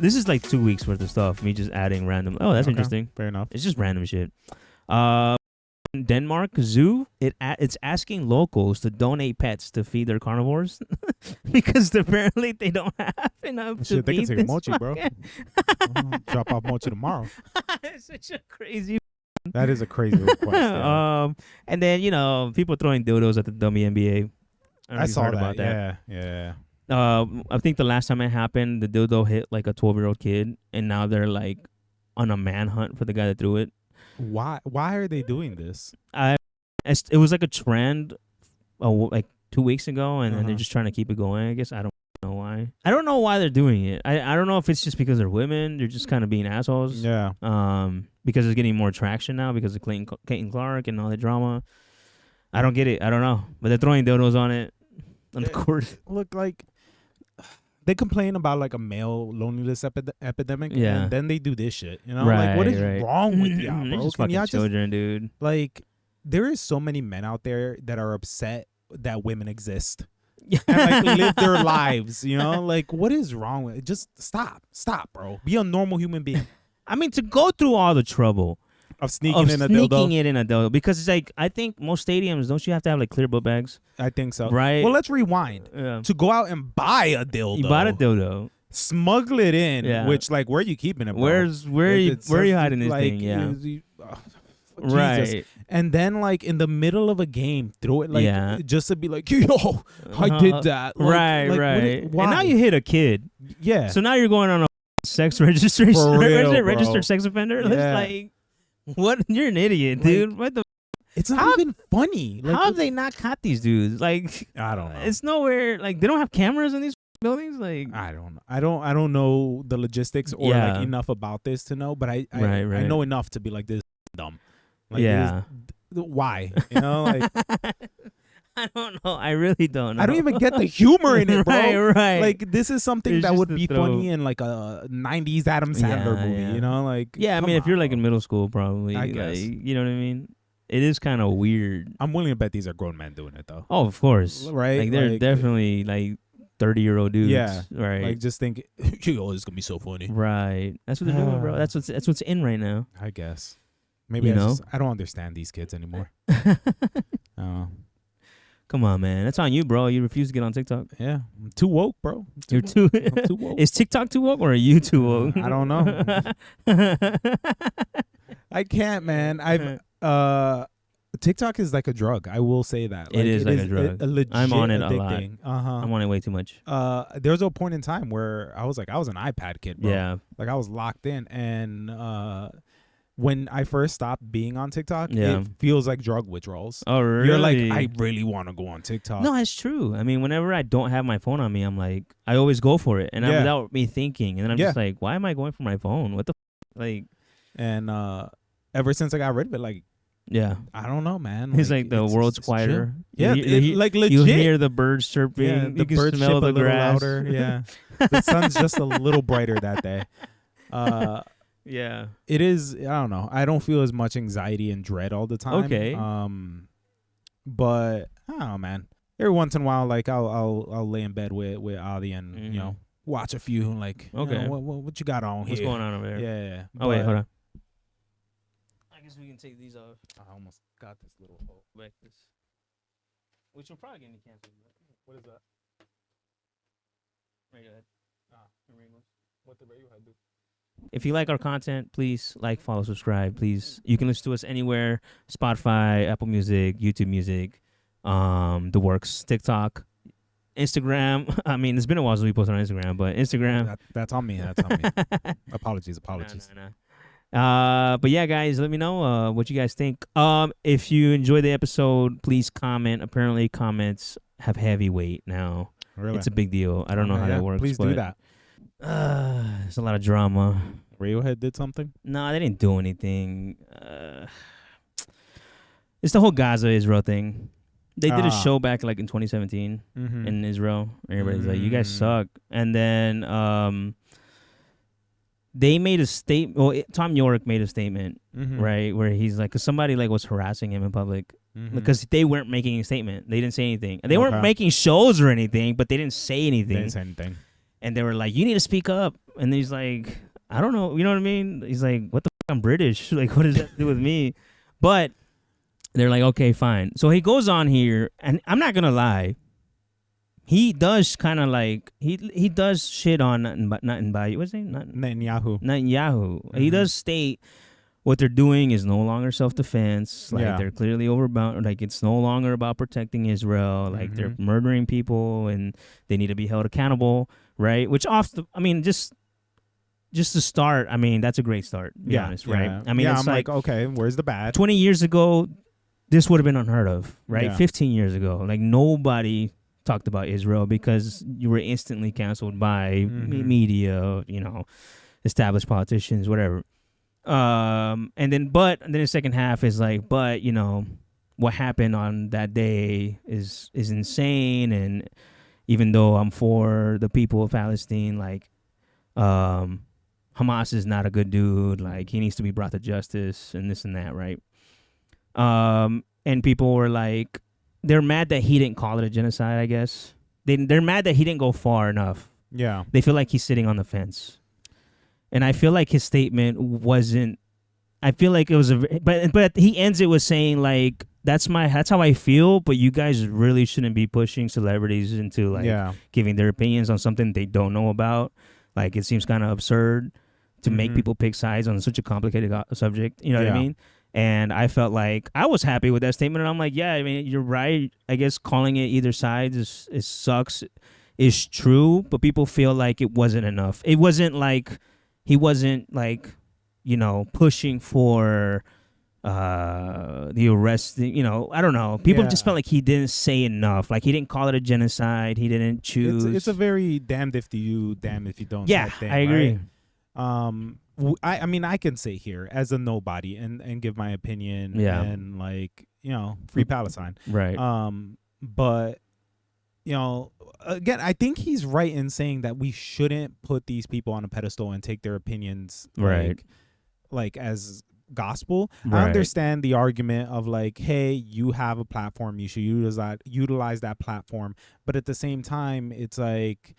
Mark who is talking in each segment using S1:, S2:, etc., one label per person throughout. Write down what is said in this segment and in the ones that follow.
S1: This is like 2 weeks worth of stuff. Me just adding random. Oh, that's interesting.
S2: Fair enough.
S1: It's just random shit. Denmark zoo. It's asking locals to donate pets to feed their carnivores because apparently they don't have enough to
S2: They can
S1: feed
S2: take a mochi, bro. Drop off mochi tomorrow.
S1: It's such a crazy.
S2: That is a crazy request. Yeah.
S1: And then people throwing dildos at the WNBA.
S2: I saw that. About that. Yeah.
S1: I think the last time it happened, the dildo hit like a 12-year-old kid, and now they're like on a manhunt for the guy that threw it.
S2: Why are they doing this?
S1: It was like a trend like 2 weeks ago, and then they're just trying to keep it going. I guess I don't know why. I don't know why they're doing it. I don't know if it's just because they're women. They're just kind of being assholes.
S2: Yeah.
S1: Because it's getting more traction now because of Clayton Clark and all that drama. I don't get it. I don't know. But they're throwing dildos on it on the court.
S2: Look, like they complain about like a male loneliness epidemic, and then they do this shit. Like what is wrong with y'all, bro?
S1: Just fucking children, dude.
S2: Like there is so many men out there that are upset that women exist and like live their lives. Like what is wrong with it? Just stop, bro. Be a normal human being.
S1: I mean, to go through all the trouble
S2: of sneaking it in a dildo,
S1: because it's like I think most stadiums, don't you have to have like clear book bags?
S2: I think so.
S1: Right.
S2: Well, let's rewind. Yeah. To go out and buy a dildo.
S1: You bought a dildo.
S2: Smuggle it in. Yeah. Which like where are you keeping it, bro?
S1: Where are you hiding this thing? Yeah.
S2: Right. And then like in the middle of a game, throw it like just to be like, yo, I did that. Like,
S1: right. Why? And now you hit a kid.
S2: Yeah.
S1: So now you're going on a sex registration, registered sex offender. Yeah. Like, what? You're an idiot, dude. What the?
S2: It's not even funny.
S1: Like, how have they not caught these dudes? Like,
S2: I don't know.
S1: It's nowhere. Like, they don't have cameras in these buildings. Like,
S2: I don't know. I don't know the logistics or like enough about this to know. But I know enough to be like, this is dumb. Like, why? Like.
S1: I don't know. I really don't know.
S2: I don't even get the humor in it, bro.
S1: Right.
S2: Like, this is something that would be funny in like a 90s Adam Sandler movie, Like,
S1: I mean, if you're like in middle school, probably. I guess. You know what I mean? It is kind of weird.
S2: I'm willing to bet these are grown men doing it, though.
S1: Oh, of course.
S2: Right?
S1: Like, they're definitely like 30-year-old dudes.
S2: Yeah.
S1: Right.
S2: Like, just think, oh, this is going to be so funny.
S1: Right. That's what they're doing, bro. That's what's in right now.
S2: I guess. Maybe I don't understand these kids anymore.
S1: Come on, man. That's on you, bro. You refuse to get on TikTok.
S2: Yeah. I'm too woke, bro.
S1: I'm too woke. Is TikTok too woke or are you too woke?
S2: I don't know. I can't, man. TikTok is like a drug. I will say that.
S1: Like, it is like a drug.
S2: A legit
S1: I'm on it
S2: addicting.
S1: a lot. I'm on it way too much.
S2: There was a point in time where I was an iPad kid, bro.
S1: Yeah.
S2: Like I was locked in, and when I first stopped being on TikTok, it feels like drug withdrawals.
S1: Oh, really?
S2: You're like, I really want to go on TikTok.
S1: No, it's true. I mean, whenever I don't have my phone on me, I'm like, I always go for it, and I'm without me thinking, and then I'm just like, why am I going for my phone? What the like?
S2: And ever since I got rid of it, like, I don't know, man.
S1: It's like the world's quieter.
S2: Yeah, like legit.
S1: You hear the birds chirping.
S2: Yeah, the birds smell the grass. Louder. Yeah, the sun's just a little brighter that day.
S1: Yeah,
S2: it is. I don't know. I don't feel as much anxiety and dread all the time.
S1: Okay.
S2: But I don't know, man. Every once in a while, like I'll lay in bed with Adi and watch a few. Like,
S1: okay,
S2: what you got on here?
S1: What's going on over there?
S2: Yeah.
S1: Oh wait, hold on. I guess we can take these off.
S2: I almost got this little
S1: like this, which will probably get me canceled.
S2: What is that?
S1: Radiohead.
S2: What the Radiohead do?
S1: If you like our content, please like, follow, subscribe. Please, you can listen to us anywhere: Spotify, Apple Music, YouTube Music, the works, TikTok, Instagram. I mean, it's been a while since we posted on Instagram, but Instagram.
S2: That's on me. That's on me. Apologies.
S1: No. But yeah, guys, let me know what you guys think. If you enjoyed the episode, please comment. Apparently, comments have heavy weight now.
S2: Really?
S1: It's a big deal. I don't know how that works.
S2: Please do that.
S1: There's a lot of drama.
S2: Radiohead did something?
S1: No, they didn't do anything. It's the whole Gaza-Israel thing. They did a show back like in 2017 in Israel. Everybody's like, you guys suck. And then they made a statement. Well, Tom York made a statement, right, where he's like, because somebody like was harassing him in public because they weren't making a statement. They didn't say anything. They weren't making shows or anything, but they didn't say anything.
S2: They didn't say anything.
S1: And they were like, you need to speak up. And he's like, I don't know. You know what I mean? He's like, what the fuck? I'm British. Like, what does that do with me? But they're like, okay, fine. So he goes on here, and I'm not going to lie. He does kind of like, he does shit on Netanyahu. What's his name?
S2: Netanyahu.
S1: Netanyahu. He does state what they're doing is no longer self-defense. Like, they're clearly overbound. Like, it's no longer about protecting Israel. Like, they're murdering people, and they need to be held accountable, right? Which just to start, I mean, that's a great start, to be honest, right? I mean, it's
S2: I'm like, okay, where's the bad?
S1: 20 years ago, this would have been unheard of, right?
S2: Yeah.
S1: 15 years ago. Like, nobody talked about Israel because you were instantly canceled by media, established politicians, whatever. And then the second half is like, but what happened on that day is insane, and even though I'm for the people of Palestine, like, Hamas is not a good dude, like, he needs to be brought to justice and this and that, right? And people were like, they're mad that he didn't call it a genocide, I guess. They're mad that he didn't go far enough.
S2: Yeah.
S1: They feel like he's sitting on the fence. And I feel like his statement wasn't, I feel like it was but he ends it with saying, like, that's how I feel, but you guys really shouldn't be pushing celebrities into, like, giving their opinions on something they don't know about. Like, it seems kind of absurd to make people pick sides on such a complicated subject. You know what I mean? And I felt like I was happy with that statement. And I'm like, yeah, I mean, you're right. I guess calling it either side sucks is true, but people feel like it wasn't enough. It wasn't like, he wasn't like, pushing for the arrest. I don't know. People just felt like he didn't say enough. Like, he didn't call it a genocide. He didn't choose.
S2: It's a very damned if you do, damned if you don't.
S1: Yeah,
S2: thing,
S1: I agree.
S2: Right? I mean, I can sit here as a nobody and give my opinion and, like, free Palestine.
S1: Right.
S2: But, again, I think he's right in saying that we shouldn't put these people on a pedestal and take their opinions like as gospel.
S1: Right.
S2: I understand the argument of, like, hey, you have a platform, you should utilize that platform. But at the same time, it's like,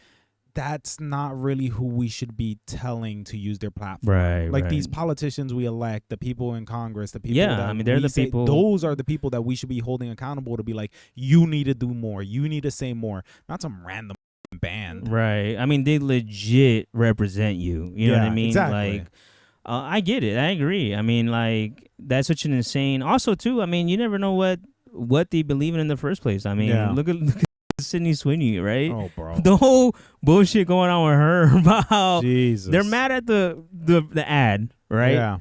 S2: that's not really who we should be telling to use their platform.
S1: Right.
S2: Like, these politicians we elect, the people in Congress, the people
S1: they're the people.
S2: Those are the people that we should be holding accountable to be like, you need to do more. You need to say more. Not some random band.
S1: Right. I mean, they legit represent you. You know what I mean?
S2: Exactly.
S1: Like, I get it. I agree. I mean, like, that's such an insane. Also, too, I mean, you never know what they believe in the first place. I mean, look at Sidney Sweeney, right?
S2: Oh, bro.
S1: The whole bullshit going on with her about how
S2: Jesus.
S1: they're mad at the ad, right?
S2: Yeah.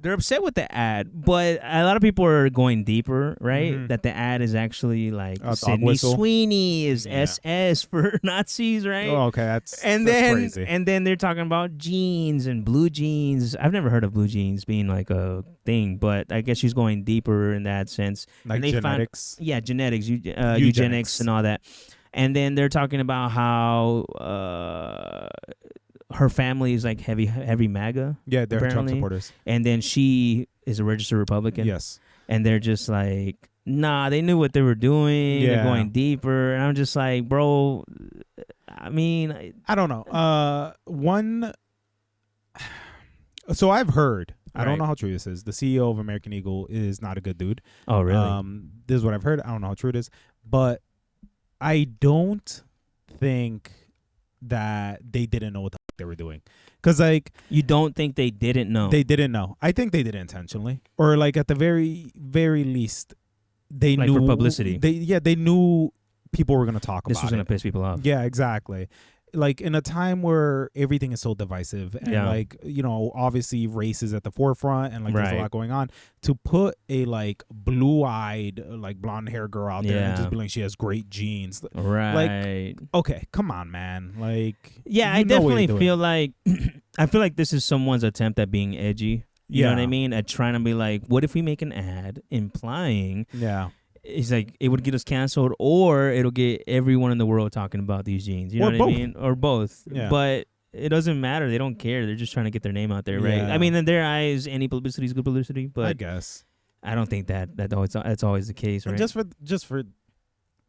S1: They're upset with the ad, but a lot of people are going deeper, right? That the ad is actually like Sidney Sweeney is SS for Nazis, right?
S2: Oh, okay, that's crazy.
S1: And then they're talking about jeans and blue jeans. I've never heard of blue jeans being like a thing, but I guess she's going deeper in that sense.
S2: Like genetics.
S1: Genetics, eugenics and all that. And then they're talking about how her family is like heavy MAGA.
S2: Yeah, they're
S1: apparently.
S2: Trump supporters.
S1: And then she is a registered Republican.
S2: Yes.
S1: And they're just like, nah, they knew what they were doing.
S2: Yeah.
S1: They're going deeper. And I'm just like, bro, I mean,
S2: I don't know. So I've heard, I don't know how true this is, the CEO of American Eagle is not a good dude.
S1: Oh, really?
S2: This is what I've heard. I don't know how true it is. But I don't think that they didn't know what the fuck they were doing. Because, like...
S1: You don't think they didn't know?
S2: They didn't know. I think they did it intentionally. Or, like, at the very, very least, they knew...
S1: Like, for publicity.
S2: They knew people were going to talk about it.
S1: This was going to piss people off.
S2: Yeah, exactly. Like, in a time where everything is so divisive and, like, obviously race is at the forefront and, like, there's a lot going on, to put a, like, blue-eyed, like, blonde-haired girl out there and just be like, she has great genes.
S1: Right.
S2: Like, okay, come on, man. Like,
S1: yeah, I definitely feel like, I feel like this is someone's attempt at being edgy. You know what I mean? At trying to be like, what if we make an ad implying...
S2: Yeah.
S1: It's like it would get us canceled, or it'll get everyone in the world talking about these jeans. You know what I mean? Or both. Yeah. But it doesn't matter. They don't care. They're just trying to get their name out there, right? I mean, in their eyes, any publicity is good publicity. But
S2: I guess
S1: I don't think that's always the case, right?
S2: Just for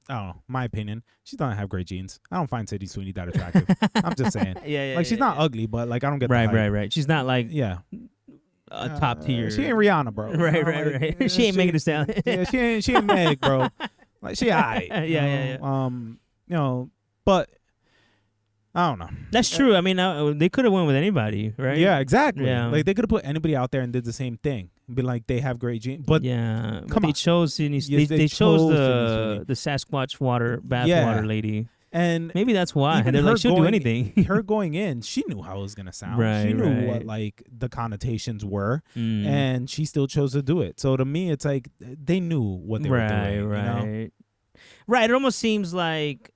S2: I don't know. My opinion, she doesn't have great genes. I don't find Sidney Sweeney that attractive. I'm just saying. Like she's not ugly, but like I don't get the hype.
S1: Right. She's not like a top tier.
S2: She ain't Rihanna, bro.
S1: Right. She ain't Megan Thee Stallion.
S2: Yeah, she ain't Meg, bro. Like she alright. But I don't know.
S1: That's true. I mean, they could have went with anybody, right?
S2: Yeah, exactly.
S1: Yeah.
S2: Like they could have put anybody out there and did the same thing. Be like they have great genes, but
S1: they chose Sidney. They chose the Sasquatch bathwater lady,
S2: and
S1: maybe that's why. And they're like, she'll do anything.
S2: Her going in, she knew how it was gonna sound.
S1: Right,
S2: she knew what like the connotations were, and she still chose to do it. So to me, it's like they knew what they were doing.
S1: Right.
S2: You know?
S1: Right. It almost seems like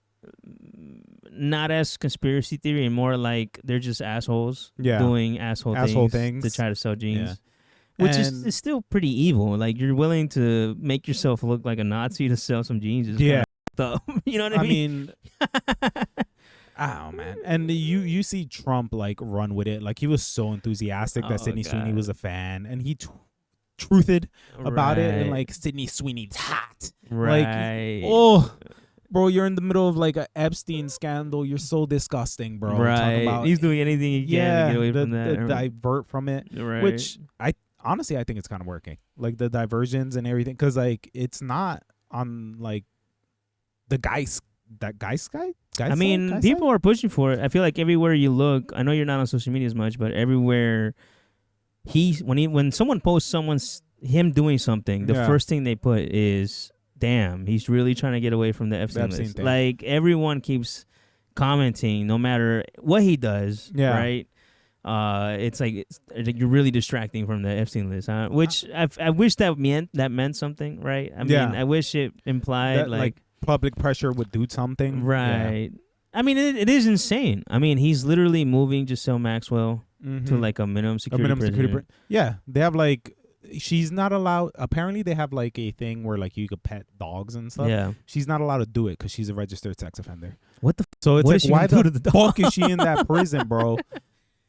S1: not as conspiracy theory and more like they're just assholes doing asshole things to try to sell jeans. Yeah. Which is still pretty evil. Like you're willing to make yourself look like a Nazi to sell some jeans. You know what I mean?
S2: Oh man. And you see Trump like run with it. Like he was so enthusiastic that Sidney Sweeney was a fan, and he truthed about it, and like Sidney Sweeney's hot.
S1: Right.
S2: Like, bro, you're in the middle of like a Epstein scandal. You're so disgusting, bro.
S1: Right. He's doing anything he can to get away from that.
S2: Divert from it.
S1: Right.
S2: Which honestly, I think it's kind of working. Like the diversions and everything. Because like it's not on like the guys. I
S1: mean, people are pushing for it. I feel like everywhere you look, I know you're not on social media as much, but everywhere when someone posts him doing something, the first thing they put is, damn, he's really trying to get away from the Epstein list.
S2: Thing.
S1: Like everyone keeps commenting no matter what he does, right? It's like you're really distracting from the Epstein list, huh? Which I wish that meant something, right? I mean, I wish it implied
S2: that, like public pressure would do something,
S1: right? Yeah. I mean, it is insane. I mean, he's literally moving Giselle Maxwell to like a minimum security prison.
S2: Yeah, they have like she's not allowed. Apparently, they have like a thing where like you could pet dogs and stuff.
S1: Yeah,
S2: she's not allowed to do it because she's a registered sex offender.
S1: What the?
S2: So it's
S1: like,
S2: why the fuck is she in that prison, bro?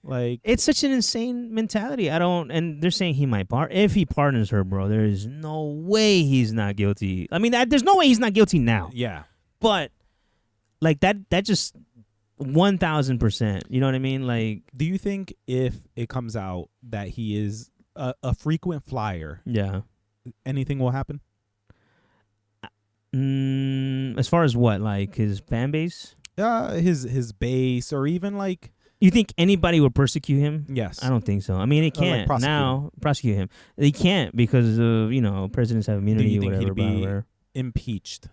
S2: Like,
S1: it's such an insane mentality. And they're saying he might if he pardons her, bro, there is no way he's not guilty. I mean, there's no way he's not guilty now.
S2: Yeah.
S1: But, like, that just 1,000%. You know what I mean? Like,
S2: do you think if it comes out that he is a frequent flyer, anything will happen?
S1: As far as what? Like, his fan base?
S2: His base, or even, like...
S1: You think anybody would persecute him?
S2: Yes.
S1: I don't think so. I mean, it can't prosecute him. They can't because of, presidents have immunity or whatever.
S2: He'd be impeached?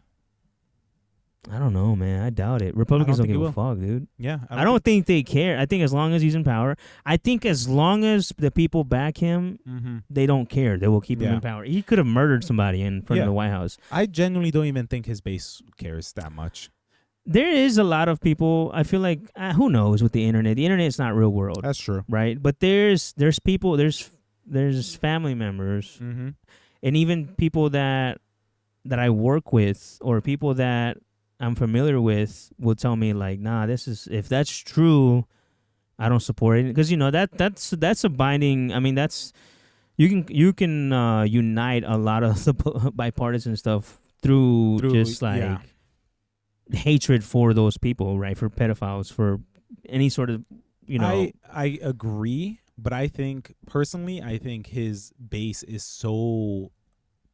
S1: I don't know, man. I doubt it. Republicans don't give a fuck, dude.
S2: Yeah.
S1: I don't think they care. I think as long as he's in power, I think as long as the people back him, they don't care. They will keep him in power. He could have murdered somebody in front of the White House.
S2: I genuinely don't even think his base cares that much.
S1: There is a lot of people, I feel like, who knows with the internet. The internet's not real world.
S2: That's true.
S1: Right? But there's people, there's family members, and even people that I work with or people that I'm familiar with will tell me, like, nah, if that's true, I don't support it. Because, that's a binding, I mean, that's, you can unite a lot of the bipartisan stuff through just, like... hatred for those people, right? For pedophiles, for any sort of,
S2: I agree, but I think his base is so,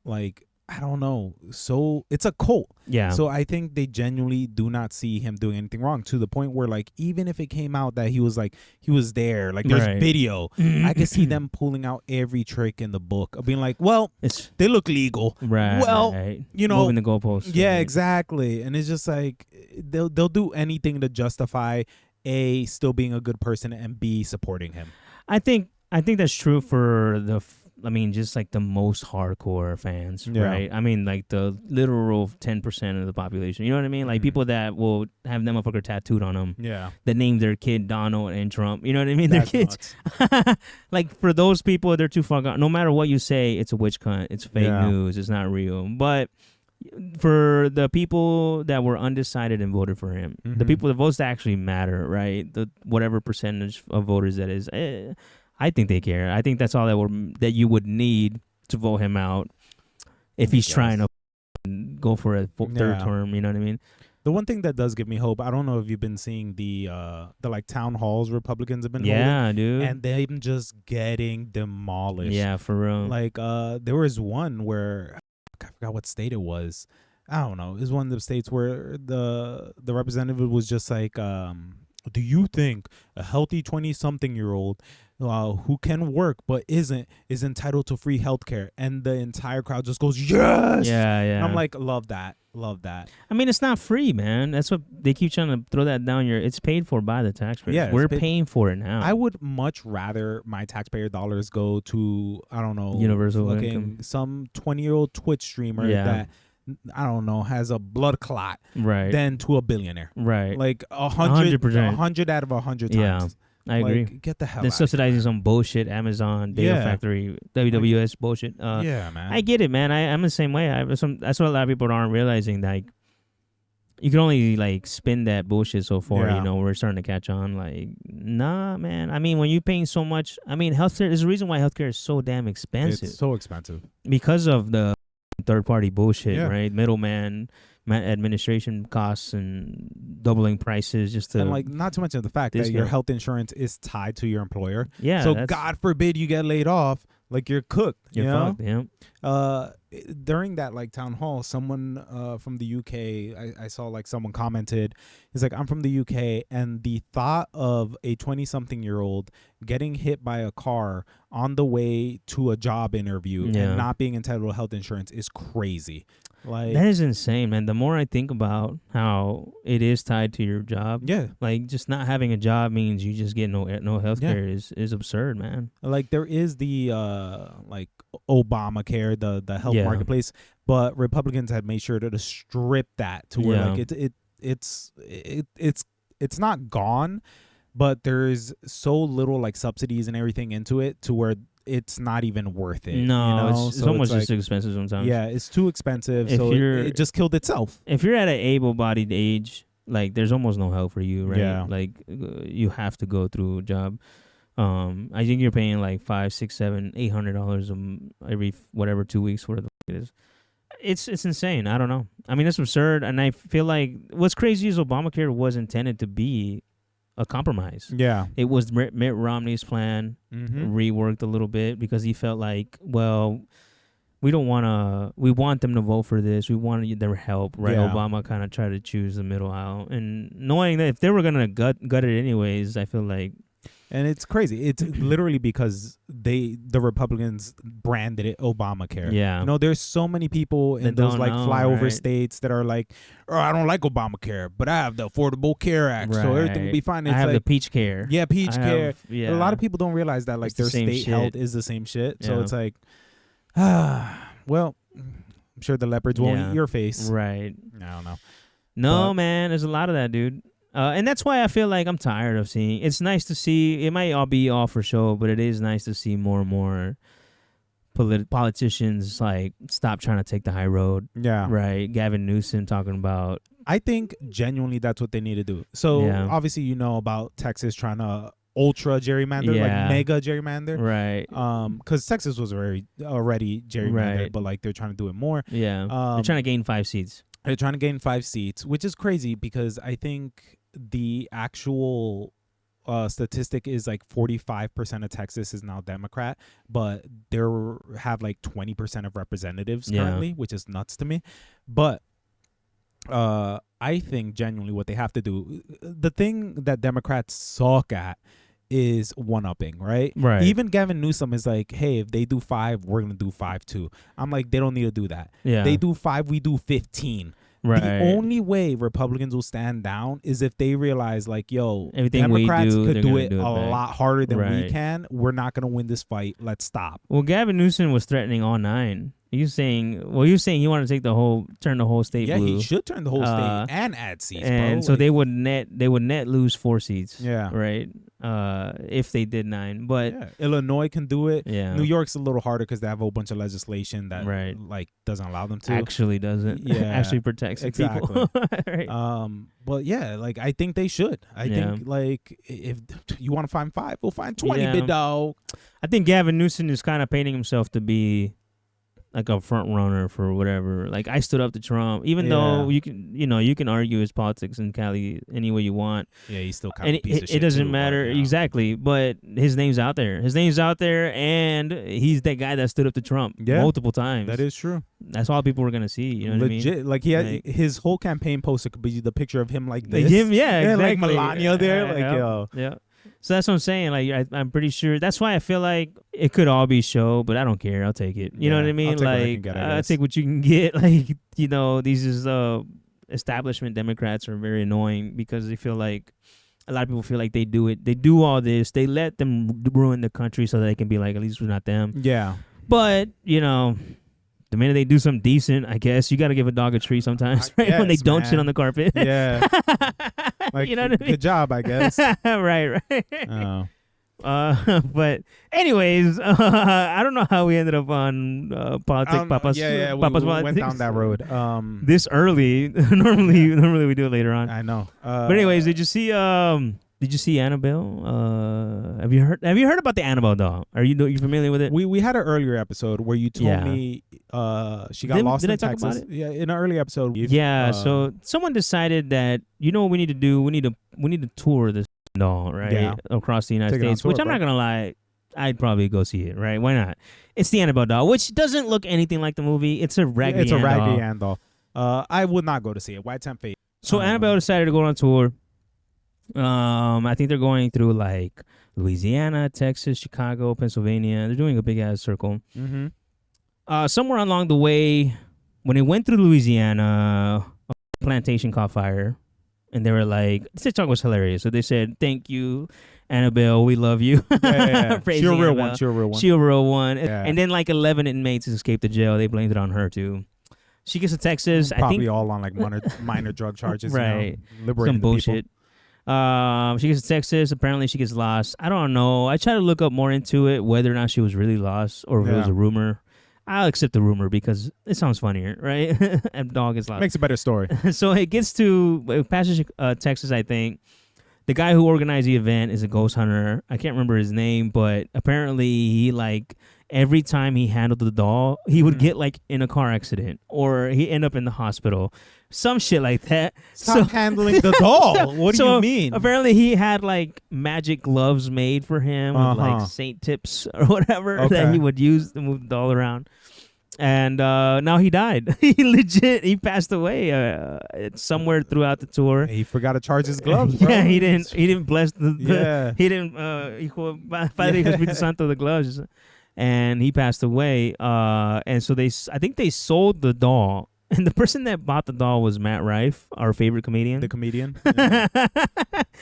S2: like, I don't know, so it's a cult.
S1: Yeah.
S2: So I think they genuinely do not see him doing anything wrong, to the point where, like, even if it came out that he was there, like, there's video, I could see them pulling out every trick in the book of being like, well, they look legal.
S1: Right.
S2: Well,
S1: moving the goalposts.
S2: Yeah, exactly. And it's just like they'll do anything to justify A, still being a good person, and B, supporting him.
S1: I think that's true for just like the most hardcore fans, right? I mean, like the literal 10% of the population. You know what I mean? Like people that will have them motherfucker tattooed on them.
S2: Yeah.
S1: That name their kid Donald and Trump. You know what I mean? Their kids. Like for those people, they're too far gone. No matter what you say, it's a witch hunt. It's fake news. It's not real. But for the people that were undecided and voted for him, the votes that actually matter, right? The whatever percentage of voters that is. I think they care. I think that's all that you would need to vote him out if he's trying to go for a third term. You know what I mean?
S2: The one thing that does give me hope, I don't know if you've been seeing the like town halls Republicans have been holding,
S1: dude,
S2: and they've been just getting demolished.
S1: Yeah, for real.
S2: Like there was one where I forgot what state it was. I don't know. It was one of the states where the representative was just like, do you think a healthy 20-something-year-old who can work but isn't is entitled to free health care? And the entire crowd just goes, yes.
S1: Yeah.
S2: And I'm like, love that.
S1: I mean, it's not free, man. That's what they keep trying to throw that down. It's paid for by the taxpayers.
S2: Yeah,
S1: we're paying for it now.
S2: I would much rather my taxpayer dollars go to, I don't know,
S1: universal income.
S2: Some 20-year-old Twitch streamer that, I don't know, has a blood clot,
S1: right,
S2: than to a billionaire,
S1: right?
S2: Like 100 out of 100 times.
S1: Yeah, I agree.
S2: Get the hell.
S1: They're
S2: out
S1: subsidizing
S2: of here,
S1: some bullshit, Amazon, Data Factory, WWS bullshit.
S2: Yeah, man.
S1: I get it, man. I'm the same way. That's what a lot of people aren't realizing. Like, you can only like spin that bullshit so far.
S2: Yeah.
S1: You know, we're starting to catch on. Like, nah, man. I mean, when you're paying so much, I mean, healthcare. There's a reason why healthcare is so damn expensive.
S2: It's so expensive
S1: because of the third-party bullshit,
S2: Yeah.
S1: right? Middleman, administration costs, and doubling prices just to.
S2: and like, not to mention the fact that your health insurance is tied to your employer.
S1: Yeah.
S2: So God forbid you get laid off, like you're cooked.
S1: You're fucked. Yeah.
S2: During that like town hall, someone from the UK, I saw like someone commented, he's like, I'm from the UK, and the thought of a 20-something-year-old getting hit by a car on the way to a job interview and not being entitled to health insurance is crazy. Like,
S1: that is insane, man. The more I think about how it is tied to your job, like just not having a job means you just get no health care is absurd, man.
S2: Like there is the like Obamacare, the health marketplace, but Republicans have made sure to strip that to where like it's not gone, but there's so little like subsidies and everything into it to where it's not even worth it.
S1: No,
S2: you know?
S1: it's almost just expensive sometimes.
S2: Yeah, it's too expensive.
S1: If
S2: so it just killed itself.
S1: If you're at an able-bodied age, like there's almost no help for you, right?
S2: Yeah.
S1: Like you have to go through a job. I think you're paying like $500, $600, $700, $800 every whatever 2 weeks, whatever it is. It's insane. I don't know. I mean, it's absurd, and I feel like what's crazy is Obamacare was intended to be a compromise.
S2: Yeah.
S1: It was Mitt Romney's plan, reworked a little bit because he felt like, well, we want them to vote for this. We want their help, right?
S2: Yeah.
S1: Obama kind of tried to choose the middle aisle, and knowing that if they were going to gut it anyways, I feel like.
S2: And it's crazy. It's literally because the Republicans branded it Obamacare.
S1: Yeah.
S2: You know, there's so many people in those like flyover states that are like, oh, I don't like Obamacare, but I have the Affordable Care Act, so everything will be fine. It's
S1: I have
S2: like,
S1: the Peach Care.
S2: Yeah, Peach Care.
S1: Yeah.
S2: A lot of people don't realize that like
S1: It's the
S2: their
S1: same
S2: state
S1: shit.
S2: health is the same shit. So it's like, well, I'm sure the leopards won't eat your face.
S1: Right.
S2: I don't know.
S1: No, man, there's a lot of that, dude. And that's why I feel like I'm tired of seeing. It's nice to see. It might all be all for show, but it is nice to see more and more politicians like stop trying to take the high road.
S2: Yeah.
S1: Right. Gavin Newsom talking about.
S2: I think genuinely that's what they need to do. So obviously you know about Texas trying to ultra gerrymander, like mega gerrymander.
S1: Right.
S2: Because Texas was already gerrymandered, but like they're trying to do it more.
S1: Yeah. They're trying to gain 5 seats.
S2: They're trying to gain 5 seats, which is crazy because I think the actual statistic is like 45% of Texas is now Democrat, but they have like 20% of representatives currently, which is nuts to me. But I think genuinely what they have to do, the thing that Democrats suck at is one-upping, right? Even Gavin Newsom is like, hey, if they do 5, we're gonna do 5 too. I'm like, they don't need to do that. They do 5, we do 15. The only way Republicans will stand down is if they realize, like, yo,
S1: everything
S2: Democrats could do it
S1: a
S2: lot harder than we can. We're not gonna win this fight. Let's stop.
S1: Well, Gavin Newsom was threatening all 9. You're saying he wanted to turn the whole state blue.
S2: Yeah, he should turn the whole state and add seats,
S1: and
S2: bro.
S1: So they would net lose 4 seats.
S2: Yeah.
S1: Right. If they did 9, but
S2: Illinois can do it.
S1: Yeah.
S2: New York's a little harder because they have a whole bunch of legislation that like doesn't allow them to.
S1: Actually doesn't.
S2: Yeah.
S1: Actually protects
S2: exactly.
S1: people. Right.
S2: But yeah, like I think they should. I think like if you want to find 5, we'll find 20, big dog.
S1: I think Gavin Newsom is kind of painting himself to be like a front runner for whatever. Like I stood up to Trump, even though you can argue his politics in Cali any way you want.
S2: Yeah, he's still kind of a piece of shit.
S1: It doesn't
S2: too,
S1: matter
S2: but,
S1: exactly, but his name's out there. And he's that guy that stood up to Trump multiple times.
S2: That is true.
S1: That's all people were gonna see. You know
S2: Legit,
S1: what I mean?
S2: like he had his whole campaign poster could be the picture of him like this.
S1: Him, exactly.
S2: Like Melania there, like yo.
S1: Yeah. So that's what I'm saying. Like I'm pretty sure that's why I feel like it could all be show, but I don't care. I'll take it. You know what I mean? I'll take what you can get. Like these is establishment Democrats are very annoying because they feel like a lot of people feel like they do it. They do all this. They let them ruin the country so that they can be like, at least we're not them.
S2: Yeah.
S1: But the minute they do something decent, I guess you got to give a dog a treat sometimes, right? When they don't shit on the carpet.
S2: Yeah. Like, you know what I mean? Good job, I guess.
S1: right.
S2: Oh.
S1: But anyways, I don't know how we ended up on politics. Papas.
S2: Yeah,
S1: Papas
S2: we
S1: politics.
S2: went down that road.
S1: This early. normally we do it later on.
S2: I know.
S1: But anyways, did you see Annabelle? Have you heard about the Annabelle doll? Are you familiar with it?
S2: We had an earlier episode where you told me she got lost in Texas.
S1: Talk about it?
S2: Yeah, in an early episode.
S1: Yeah. So someone decided that what we need to do. We need to tour this doll, right?
S2: Yeah.
S1: Across the United States. Which I'm not gonna lie, I'd probably go see it. Right? Why not? It's the Annabelle doll, which doesn't look anything like the movie. It's a Raggedy Ann
S2: doll. I would not go to see it. Why tempt fate?
S1: So Annabelle decided to go on tour. I think they're going through like Louisiana, Texas, Chicago, Pennsylvania. They're doing a big ass circle.
S2: Mm-hmm.
S1: Somewhere along the way, when they went through Louisiana, a plantation caught fire, and they were like, "This talk was hilarious." So they said, "Thank you, Annabelle. We love you."
S2: Yeah. She's a real one.
S1: She's a real one.
S2: Yeah.
S1: And then like 11 inmates escaped the jail. They blamed it on her too. She gets to Texas.
S2: Probably
S1: I think
S2: all on like minor drug charges.
S1: Right.
S2: Liberating
S1: some bullshit. She gets to Texas. Apparently, she gets lost. I don't know. I tried to look up more into it, whether or not she was really lost or if it was a rumor. I'll accept the rumor because it sounds funnier, right? A dog is lost.
S2: Makes a better story.
S1: So it passes Texas, I think. The guy who organized the event is a ghost hunter. I can't remember his name, but apparently he every time he handled the doll, he would get like in a car accident or he end up in the hospital. Some shit like that.
S2: Stop handling the doll. What do you mean?
S1: Apparently he had like magic gloves made for him with like saint tips or whatever that he would use to move the doll around. And now he died. He passed away somewhere throughout the tour.
S2: He forgot to charge his gloves, bro.
S1: Yeah, he didn't bless he didn't Padre Espíritu Santo the gloves. And he passed away. And so I think they sold the doll. And the person that bought the doll was Matt Rife, our favorite comedian.
S2: The comedian. Yeah.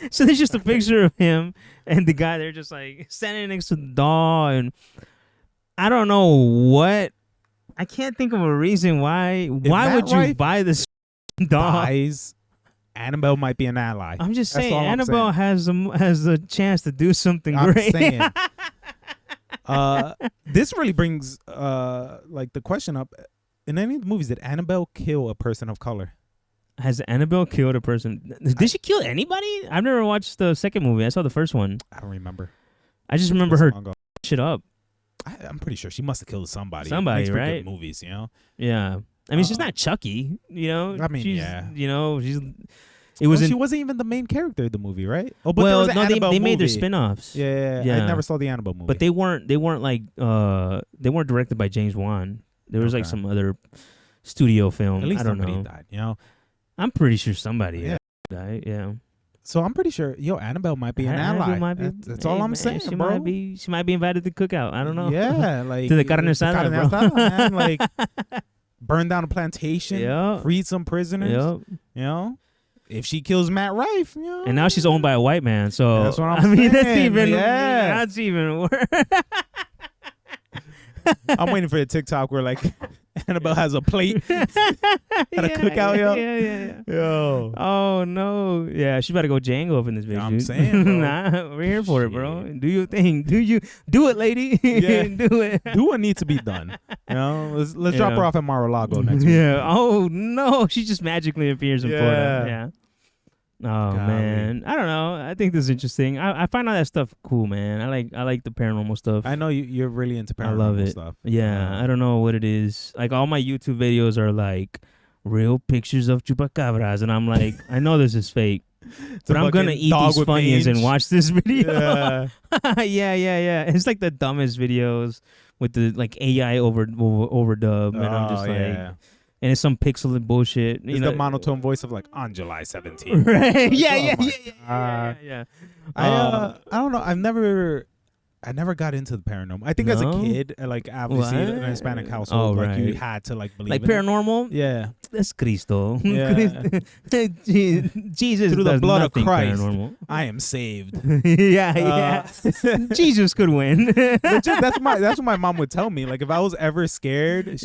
S1: So there's just a picture of him and the guy there just like standing next to the doll. And I don't know what. I can't think of a reason why. Why would you buy this doll?
S2: Annabelle might be an ally.
S1: I'm just saying, Annabelle has a chance to do something great.
S2: I'm saying. This really brings like the question up. In any of the movies, did Annabelle kill a person of color?
S1: Has Annabelle killed a person? Did she kill anybody? I've never watched the second movie. I saw the first one.
S2: I don't remember.
S1: I just remember her shit up.
S2: I'm pretty sure she must have killed somebody.
S1: Somebody, right?
S2: Good movies,
S1: Yeah. I mean, she's not Chucky,
S2: I mean,
S1: she's,
S2: she's. She wasn't even the main character of the movie, right? Oh, but
S1: well,
S2: there was an
S1: they made their
S2: movie.
S1: spin-offs.
S2: Yeah. I never saw the Annabelle movie.
S1: But they weren't like they weren't directed by James Wan. There was like some other studio film.
S2: At least
S1: I don't know.
S2: Died,
S1: I'm pretty sure somebody died. Yeah.
S2: So I'm pretty sure, Annabelle might be an ally. That's all I'm saying,
S1: she
S2: bro.
S1: She might be invited to the cookout. I don't know.
S2: Yeah, like
S1: to the carne asada, bro.
S2: Man, like burn down a plantation, freed some prisoners. If she kills Matt Rife,
S1: and now she's owned by a white man. So
S2: that's what I'm saying.
S1: That's even worse.
S2: I'm waiting for the TikTok where like Annabelle has a plate at a cookout,
S1: Yeah. Yo. Oh no. Yeah, she better go Django up in this bitch.
S2: I'm saying, bro.
S1: Nah, we're here for it, bro. Do your thing. Do it, lady.
S2: Yeah.
S1: Do it.
S2: Do what needs to be done. Let's drop her off at Mar-a-Lago next week.
S1: Yeah. Oh no, she just magically appears in Florida. Yeah. Oh man, I don't know. I think this is interesting. I find all that stuff cool, man. I like the paranormal stuff.
S2: I know you're really into paranormal
S1: I love it.
S2: stuff.
S1: Yeah, I don't know what it is. Like all my YouTube videos are like real pictures of chupacabras, and I'm like, I know this is fake, but I'm gonna eat these Funyuns and watch this video. Yeah. It's like the dumbest videos with the like AI overdub, and I'm just like. And it's some pixelated bullshit.
S2: It's the monotone voice of like on July 17th.
S1: Right?
S2: Yeah. I don't know. I never got into the paranormal. I think as a kid, like obviously in a Hispanic household, like you had to like believe
S1: like
S2: in
S1: paranormal.
S2: It. Yeah,
S1: that's Cristo.
S2: Yeah.
S1: Jesus
S2: through the blood of Christ,
S1: paranormal.
S2: I am saved.
S1: Yeah. Jesus could win.
S2: That's what my mom would tell me. Like if I was ever scared,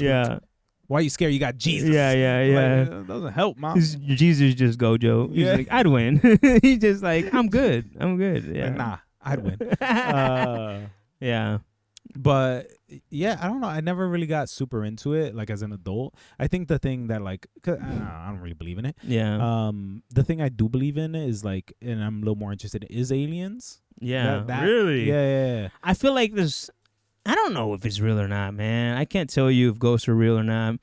S2: why are you scared? You got Jesus.
S1: Yeah.
S2: Like, it doesn't help, Mom.
S1: Jesus just Gojo. He's like, I'd win. He's just like, I'm good. Yeah.
S2: Like, nah, I'd win.
S1: Yeah.
S2: But yeah, I don't know. I never really got super into it, like as an adult. I think the thing that like, 'cause I don't really believe in it.
S1: Yeah.
S2: The thing I do believe in is like, and I'm a little more interested in, is aliens.
S1: Yeah.
S2: That,
S1: really?
S2: Yeah.
S1: I feel like there's. I don't know if it's real or not, man. I can't tell you if ghosts are real or not.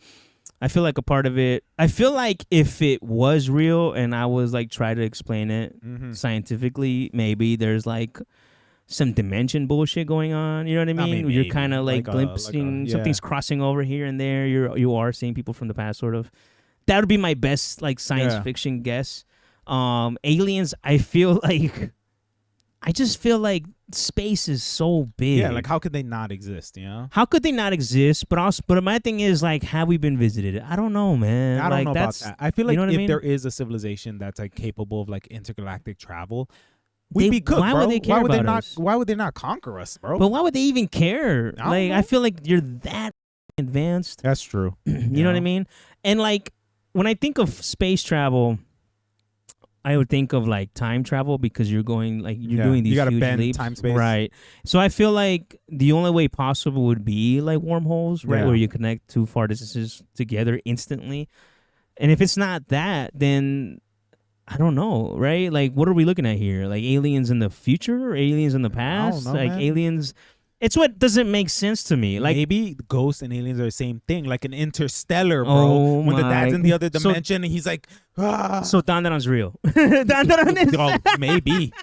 S1: I feel like a part of it. I feel like if it was real and I was like try to explain it scientifically, maybe there's like some dimension bullshit going on. You know what I mean? You're kind of like glimpsing something's crossing over here and there. You are seeing people from the past, sort of. That would be my best like science fiction guess. Aliens. I just feel like space is so big.
S2: Yeah, like how could they not exist, you know?
S1: How could they not exist? But my thing is like, have we been visited? I don't know, man.
S2: I don't know about that. I feel like if there is a civilization that's like capable of like intergalactic travel, we'd be good, bro. Why would they not conquer us, bro?
S1: But why would they even care? I feel like you're that advanced.
S2: That's true.
S1: You know what I mean? And like when I think of space travel, I would think of like time travel because you're going like doing these huge leaps,
S2: time space,
S1: right? So I feel like the only way possible would be like wormholes, right, where you connect two far distances together instantly. And if it's not that, then I don't know, right? Like, what are we looking at here? Like aliens in the future or aliens in the past?
S2: I don't know, man.
S1: Aliens. It's what doesn't make sense to me. Like
S2: maybe ghosts and aliens are the same thing, like an interstellar, bro. When the dad's in the other dimension, and he's like,
S1: So Dandaran's real. Dandaran is
S2: maybe.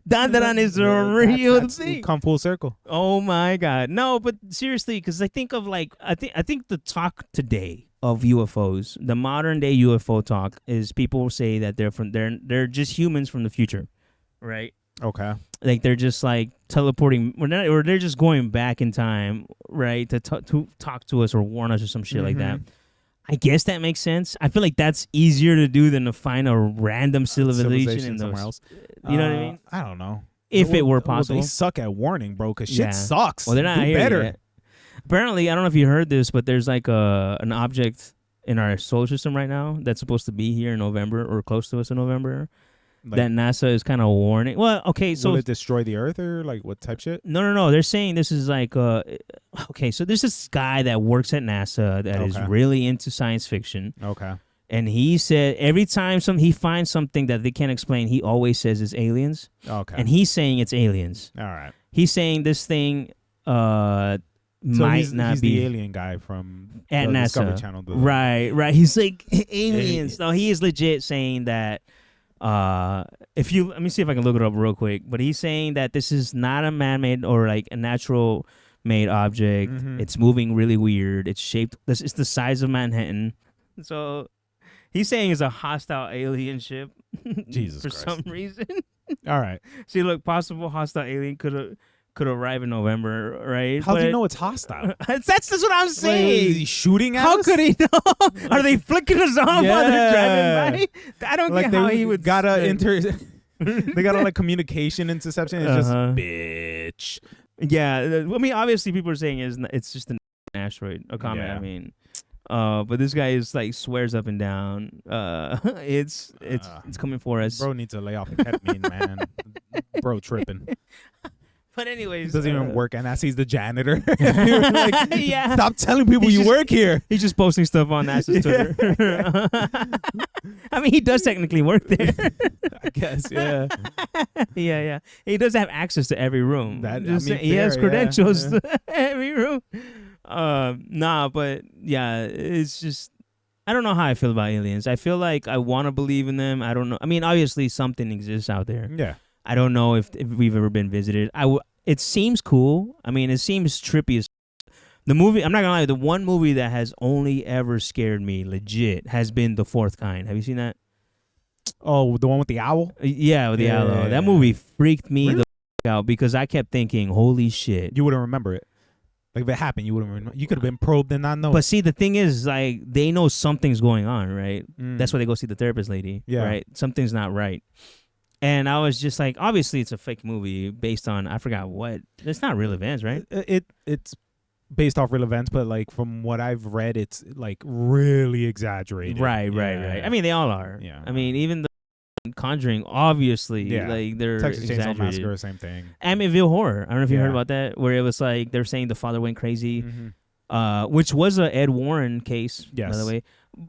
S1: Dandaran is a real thing.
S2: Come full circle.
S1: Oh my God, no! But seriously, because I think of like I think the talk today of UFOs, the modern day UFO talk is people say that they're just humans from the future, right?
S2: Okay.
S1: Like they're just like teleporting, or they're just going back in time, right, to talk to us or warn us or some shit like that. I guess that makes sense. I feel like that's easier to do than to find a random civilization in
S2: somewhere else.
S1: You know what I mean?
S2: I don't know.
S1: If it were possible,
S2: they suck at warning, bro. Because shit sucks.
S1: Well, they're not here
S2: better.
S1: Yet. Apparently, I don't know if you heard this, but there's like an object in our solar system right now that's supposed to be here in November or close to us in November. Like, that NASA is kind of warning. Well, okay, so
S2: will it destroy the Earth or like what type shit?
S1: No. They're saying this is like okay. So there's this guy that works at NASA that is really into science fiction.
S2: Okay.
S1: And he said every time he finds something that they can't explain, he always says it's aliens.
S2: Okay.
S1: And he's saying it's aliens.
S2: All right.
S1: He's saying this thing might not
S2: he's
S1: be
S2: the alien guy from
S1: at
S2: the
S1: NASA.
S2: Discovery Channel.
S1: Right. He's like aliens. No, he is legit saying that. Let me see if I can look it up real quick. But he's saying that this is not a man-made or like a natural-made object. It's moving really weird. It's shaped. It's the size of Manhattan. So he's saying it's a hostile alien ship.
S2: Jesus
S1: for
S2: Christ.
S1: some reason.
S2: All right.
S1: See, look, possible hostile alien could arrive in November, right?
S2: How do you know it's hostile?
S1: That's what I'm saying.
S2: Like, is he shooting at us?
S1: How could he know? Are they flicking us off while they're driving by? I don't get how he would.
S2: They got like communication interception. It's just bitch.
S1: Yeah, I mean, obviously, people are saying it's just an asteroid, a comet.
S2: Yeah.
S1: I mean, but this guy is like swears up and down. It's coming for us.
S2: Bro needs to lay off the ketamine, man. Bro tripping.
S1: But anyways,
S2: doesn't even work, and as he's the janitor.
S1: Yeah.
S2: Stop telling people you work here.
S1: He's just posting stuff on Nash's Twitter. I mean, he does technically work there.
S2: I guess, yeah.
S1: Yeah. He does have access to every room. He has
S2: fair,
S1: credentials
S2: yeah.
S1: to every room. But yeah, it's just, I don't know how I feel about aliens. I feel like I want to believe in them. I don't know. I mean, obviously something exists out there.
S2: Yeah.
S1: I don't know if we've ever been visited. It seems cool. I mean, it seems trippy as the movie. I'm not gonna lie. The one movie that has only ever scared me, legit, has been The Fourth Kind. Have you seen that?
S2: Oh, the one with the owl?
S1: Yeah, with the owl.
S2: Yeah.
S1: That movie freaked me the out because I kept thinking, "Holy shit!"
S2: You wouldn't remember it. Like if it happened, you wouldn't remember. You could have been probed and not know.
S1: But see, the thing is, like, they know something's going on, right?
S2: Mm.
S1: That's why they go see the therapist lady.
S2: Yeah.
S1: Right. Something's not right. And I was just like, obviously, it's a fake movie based on, I forgot what. It's not real events, right?
S2: It's based off real events, but like from what I've read, it's like really exaggerated.
S1: Right. I mean, they all are.
S2: Yeah.
S1: I mean, even the Conjuring, obviously, like they're
S2: Texas Chainsaw
S1: exaggerated.
S2: Massacre, same thing.
S1: Amityville Horror. I don't know if you heard about that, where it was like they're saying the father went crazy, which was a Ed Warren case, by the way.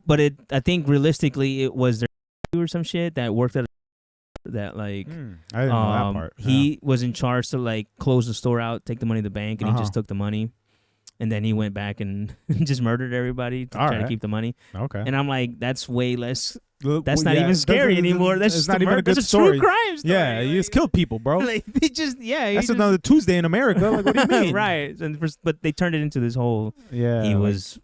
S1: But I think realistically, it was their or some shit that worked at. That like
S2: I didn't know that part.
S1: He was in charge to like close the store out, take the money to the bank, and he just took the money, and then he went back and just murdered everybody to try to keep the money.
S2: Okay.
S1: And I'm like, that's way less. That's not even scary anymore. That's just
S2: not even a good
S1: that's
S2: story.
S1: True crime story.
S2: Yeah, you just killed people, bro.
S1: Like they just
S2: that's another Tuesday in America. Like what do you mean?
S1: Right. But they turned it into this whole. Yeah. He was,